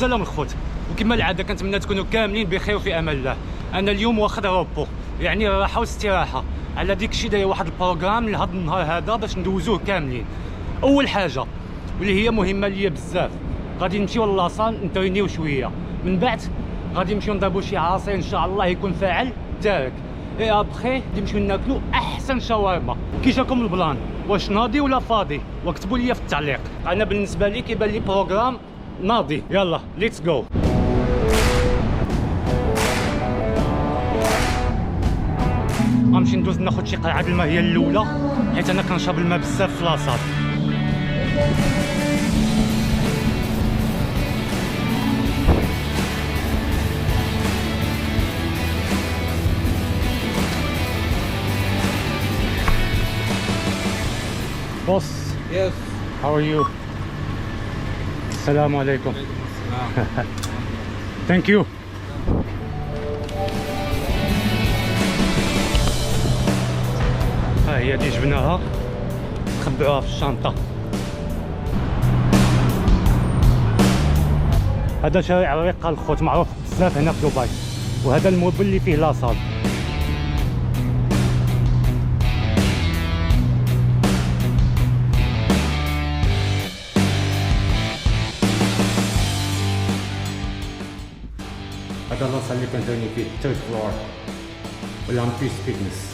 السلام الخوت، وكما العاده كنتمنى تكونوا كاملين بخير وفي امان الله. انا اليوم واخد روبو، يعني راحه واستراحه على ديك الشيء. داير واحد البروغرام لهذا النهار هذا باش ندوزوه كاملين. اول حاجه واللي هي مهمه ليا بزاف، غادي نمشيو لاصال نترينيو شويه، من بعد غادي نمشيو نضربوا شي عصير ان شاء الله يكون فاعل تارك، اي ابخي غادي نمشيو ناكلو احسن شاورما. كي جاكم البلان؟ واش ناضي ولا فاضي؟ واكتبوا لي في التعليق. انا بالنسبه لي كيبان لي بروغرام ناضي. يلا ليتس جو. غنمشي ندوز ناخذ شي قرعه الماء هي الاولى، حيت انا كنشرب الماء بزاف في لاصال. Boss. Yes. How are you? السلام عليكم. Thank you. ها هي اللي جبناها، نخبعوها في الشنطة. هذا شارع الرقة الخوت، معروف بزاف هنا في دبي، وهذا الموبل اللي فيه لاصال. هذا لاصال اللي كنتوني فيه، الثيرد فلور ولا امبيس فيتنس.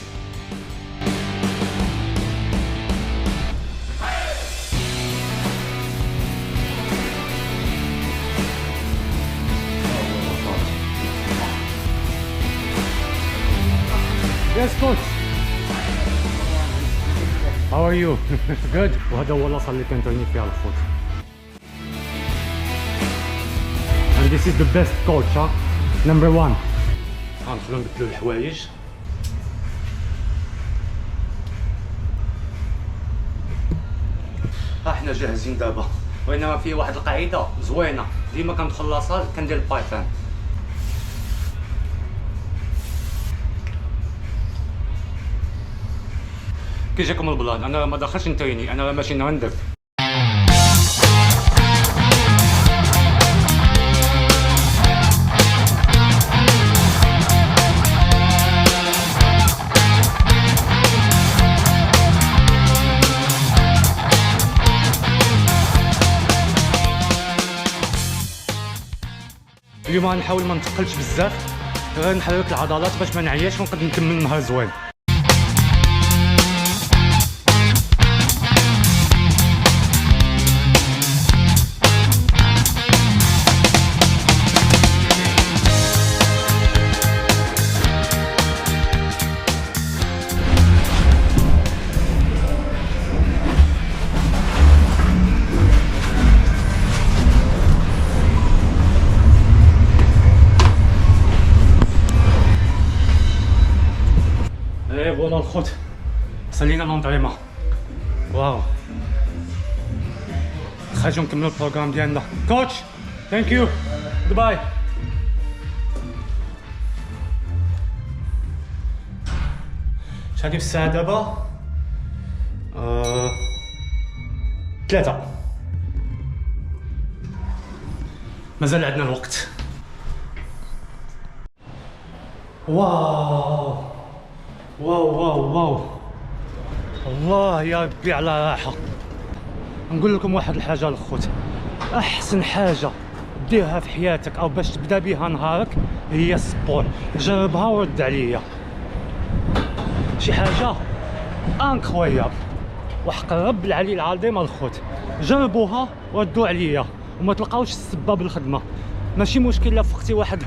Yes coach. How are you? Good. وهذا هو لاصال اللي كنتوني فيها الخوت. And this is the best coach, huh? Number one. غندخلو نبدلو الحوايج. ها حنا جاهزين دابا، وانما فيه واحد القاعده زوينه، ديما كندخل لاصال كندير البايثون. كي جاكم البلان؟ انا ما داخلش نتريني، انا ماشي نرندف. اليوم غنحاول ما نتقلش بزاف، غير نحرك العضلات باش ما نعياش ونقدر نكمل النهار زوين. فوالا الخوت، سالينا لونطريمون. واو، خرجوا نكملو البروغرام ديالنا. كوتش ثانك يو، باي. شحال في الساعة دابا؟ 3. مازال عندنا الوقت. واو واو واو واو، الله يا ربي على راحة. نقول لكم واحد الحاجة الخوت، أحسن حاجة ديرها في حياتك أو باش تبدا بها نهارك هي السبور. جربها ورد عليا، شي حاجة انكرويابل، وحق الرب العلي العظيم الخوت. جربوها وردوا عليا وما تلقاوش السبة بالخدمة. ماشي مشكل لا فقتي واحد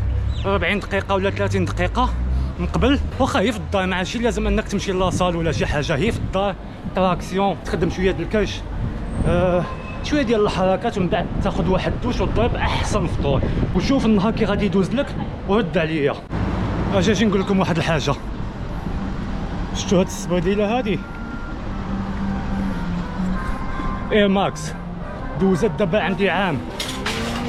40 دقيقة ولا 30 دقيقة من قبل، واخا هي في الدار، ماشي لازم انك تمشي لاصال ولا شي حاجه، هي في الدار تراكسيون، تخدم شويه ديال الكرش، شويه ديال الحركات، ومن بعد تاخذ واحد الدوش وتضرب احسن فطور، وشوف النهار كي غادي يدوز لك ورد عليا. اجي نقول لكم واحد الحاجه، شفتوا هاد السبرديله هادي اير ماكس، دوزت دابا عندي عام،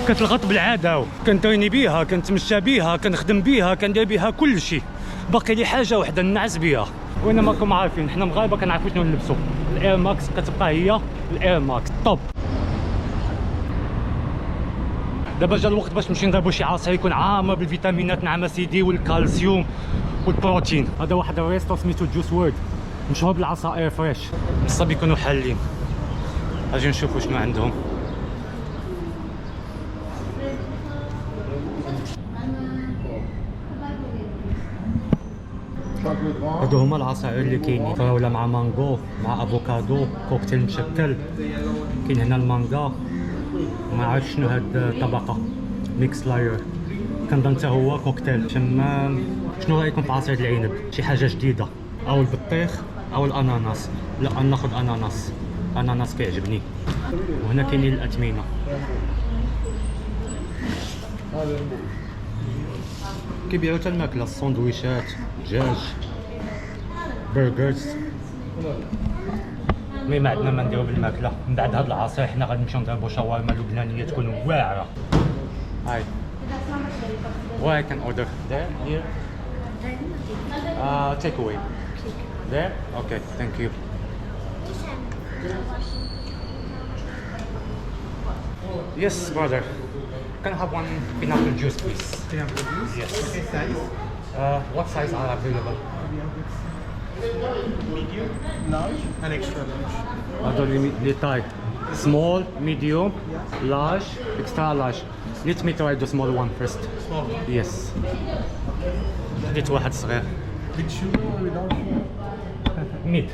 كتلغط بالعاده، كنتريني بيها، كنتمشى بيها، كنخدم بيها، كندير بيها كل شيء. باقي لي حاجه وحده نعس بيها، وين ماكم عارفين حنا مغاربه كنعرفوا شنو نلبسوا. الاير ماكس كتبقى هي الاير ماكس توب. دابا جا الوقت باش نمشي نضربو شي عصير يكون عامر بالفيتامينات نعم سيدي والكالسيوم والبروتين. هذا واحد الريستو سميتو جوس وورد مشهور بالعصائر فريش، بصح يكونوا حالين. اجي نشوفوا شنو عندهم. هادو هما العصائر اللي كاينين، فراوله مع مانغو مع افوكادو، كوكتيل مشكل. كاين هنا المانغا، ما عرفتش شنو هاد الطبقه، ميكس لاير، كنظن حتى هو كوكتيل شمام. شنو رايكم في عصير العنب؟ شي حاجه جديده، او البطيخ او الاناناس. لا ناخذ اناناس، اناناس كيعجبني. وهنا كاينين الاثمنه، كيبيعوا حتى الماكله، السندويشات، دجاج، برجرز. المهم عندنا ما نديرو بالماكله. من بعد هاد العصير حنا غادي نمشيو نضربو شاورما لبنانيه تكون واعره. هاي what I can order there, here, take away there. Okay, thank you. Yes brother, can I have one pineapple juice please? Pineapple juice? Yes. Okay, size? What size are available? Medium, large, and extra large. هذول لي تاي small, medium, large, extra large. Let me try the small one first. Small one. Yes. خديت واحد صغير. With sugar or without sugar? Mid.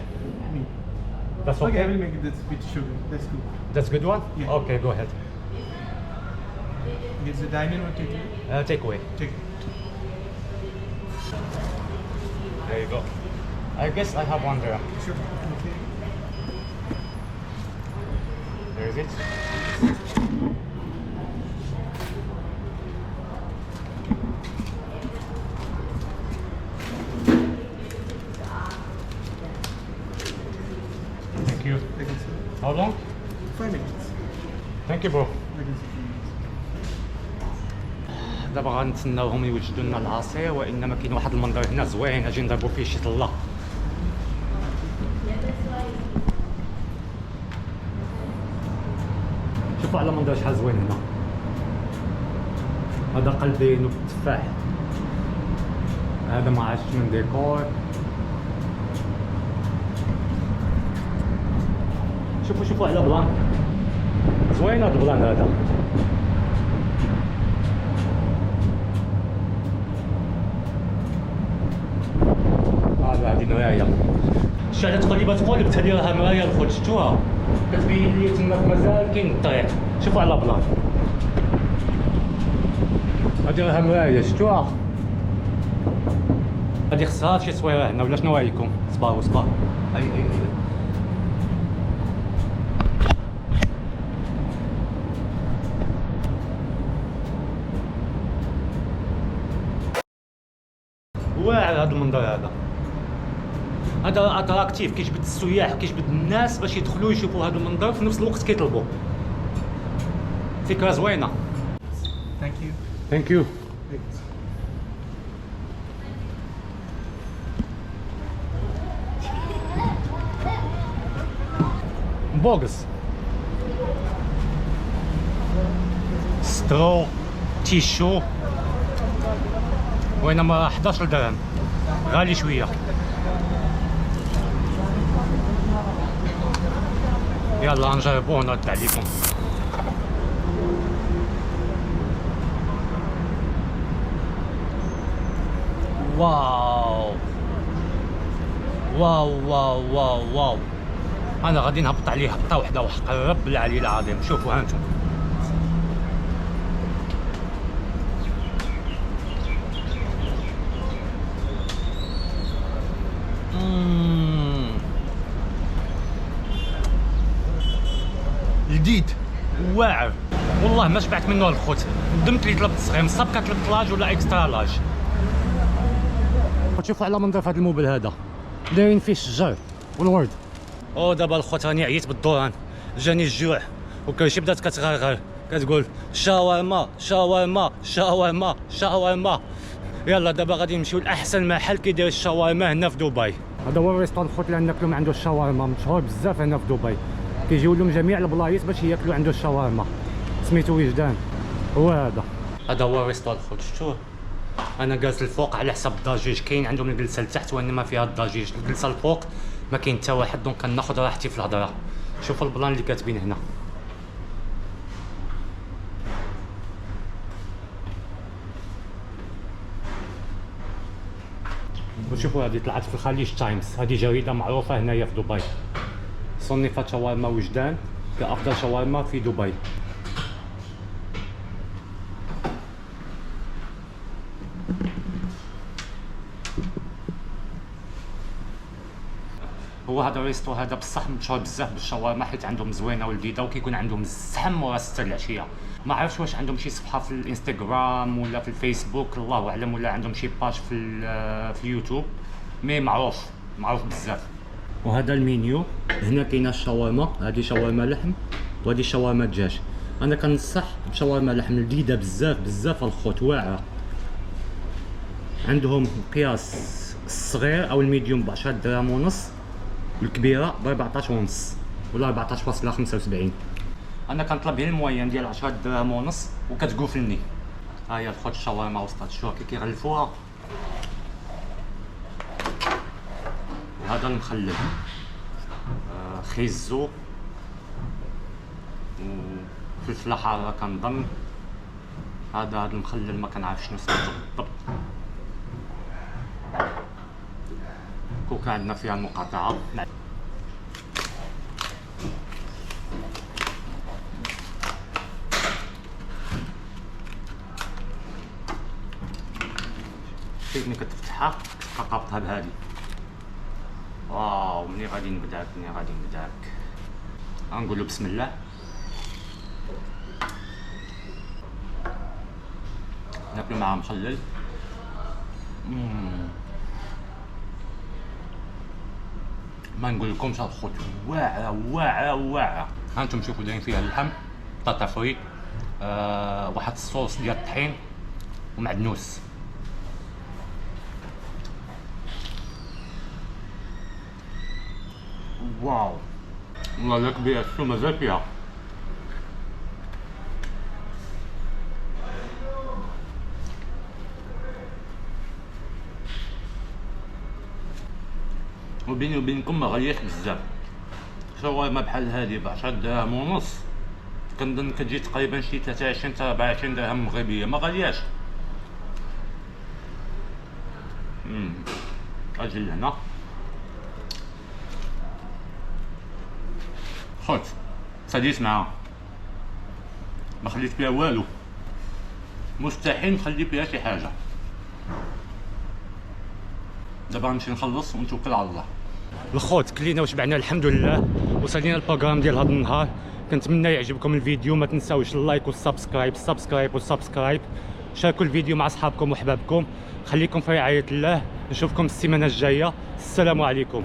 That's Okay, I okay? will make it with sugar. That's good. That's good one? Yeah. Okay, go ahead. It's a dine-in or take-away? Take away. Take. There you go. I guess I have one there. Sure. Okay. There is it. Thank you. I can see. How long? 5 minutes. Thank you bro. I can see. دابا غنتسناوهم يوجدوا لنا العصير، وانما كاين واحد المنظر هنا زوين اجي نضربو فيه شي طله. شوفوا على المنظر شحال زوين هنا. هذا قلبين وتفاح، هذا ما عرفتش من ديكور. شوفوا على بلان، زوين هذا البلان هذا. هذه مرايا. الشعلة تقريبا تقول بتهدي راها مرايا الخوت، شفتوها؟ كتبين لي تما مازال كاين الطريق. شوفوا على بلان، هذه راها مرايا، شفتوها؟ هذه خصها شي تصويره هنا ولا شنو رايكم؟ صباغ صباغ. اي واعر هذا المنظر هذا. هذا اتراكتيف، كيجبد السياح، كيجبد الناس باش يدخلوا يشوفوا هذا المنظر في نفس الوقت كيطلبوا. فكره زوينه. Thank you. ثانك يو. Thanks. بوغس، سترو، تيشو، وينما 11 درهم، غالي شويه. يلا نجربوه ونرد عليكم. واو واو واو واو واو. انا غادي نهبط عليه هبطه وحده وحق رب العلي العظيم. شوفوا ها انتم، جديد واعر والله ما شبعت منه الخوت. ندمت لي طلبت صغير، مصاب كطلبت لاج ولا اكسترا لاج. شوفوا على منظر هذا الموبل هذا، دايرين فيه الشجر والورد. او دابا الخوت راني عييت بالدوران، جاني الجوع وكرشي بدات كتغرغر كتقول شاورما شاورما شاورما شاورما. يلا دابا غادي نمشيو لاحسن محل كيدير الشاورما هنا في دبي. هذا هو الريستوران الخوت اللي ناكلو من عنده الشاورما، مشهور بزاف هنا في دبي. كيجيو لهم جميع البلايص باش ياكلوا عنده الشاورما، سميتو وجدان. هو هذا هو الريستو الخوت. شفتوه؟ انا جالس الفوق على حساب الضجيج. كاين عندهم الجلسه لتحت وانما فيها الضجيج. الجلسه الفوق ما كاين حتى واحد، دونك كناخذ راحتي في الهضره. شوفوا البلان اللي كاتبين هنا. وشوفوا هذه طلعت في الخليج تايمز، هذه جريده معروفه هنايا في دبي. صنفت شاورما وجدان كافضل شاورما في دبي. هو هذا الريستو هذا بصح مشهور بزاف بالشاورما حيت عندهم زوينه ولذيذه وكيكون عندهم الزحم ورا 6 العشيه. ما عرفتش واش عندهم شي صفحه في الانستغرام ولا في الفيسبوك، الله اعلم، ولا عندهم شي باج في اليوتيوب، مي معروف بزاف. وهذا المنيو هنا كاينه الشاورما، هذه شاورما لحم وهذه شاورما دجاج. انا كنصح بشاورما لحم لذيذه بزاف الخوت، واعره. عندهم قياس الصغير او الميديوم ب 10 درهم ونص، الكبيره ب 14 ونص ولا 14.75. انا كنطلب غير الموين ديال 10 درهم ونص وكتقوفلني. ها هي الخوت الشاورما وسطات، شوفوا كي كيغلفوها. وهذا المخلل خيزو وفلفله حاره كنظن. هذا المخلل ما كنعرفش شنو سميتو بالضبط. كوكا عندنا فيها المقاطعه. كيف ملي كتفتحها كتبقى قابطها بهادي. واو، مني غادي نبداك غنقولو بسم الله. ناكلو معاه مخلل. ما نقول لكمش الخوت، واعره. هانتم شوفوا دايرين فيها اللحم، بطاطا فري، واحد الصوص ديال الطحين ومعدنوس. واو والله لا كبيرة، شو مازال فيها. وبيني وبينكم ما غالياش بزاف. شاورما بحال هادي ب 10 درهم ونص كنظن كتجي تقريبا شي 23 حتى 24 درهم مغربيه، ما غالياش. اجي لهنا خوت، سديت معاها ما خليت فيها والو، مستحيل نخلي فيها شي حاجه. دابا نمشي نخلص ونتوكل على الله. الخوت كلينا وشبعنا الحمد لله، وصلينا البروغرام ديال هذا النهار. كنتمنى يعجبكم الفيديو، ما تنساوش اللايك والسبسكرايب. شاركوا الفيديو مع اصحابكم وحبابكم. خليكم في رعايه الله، نشوفكم السيمانه الجايه. السلام عليكم.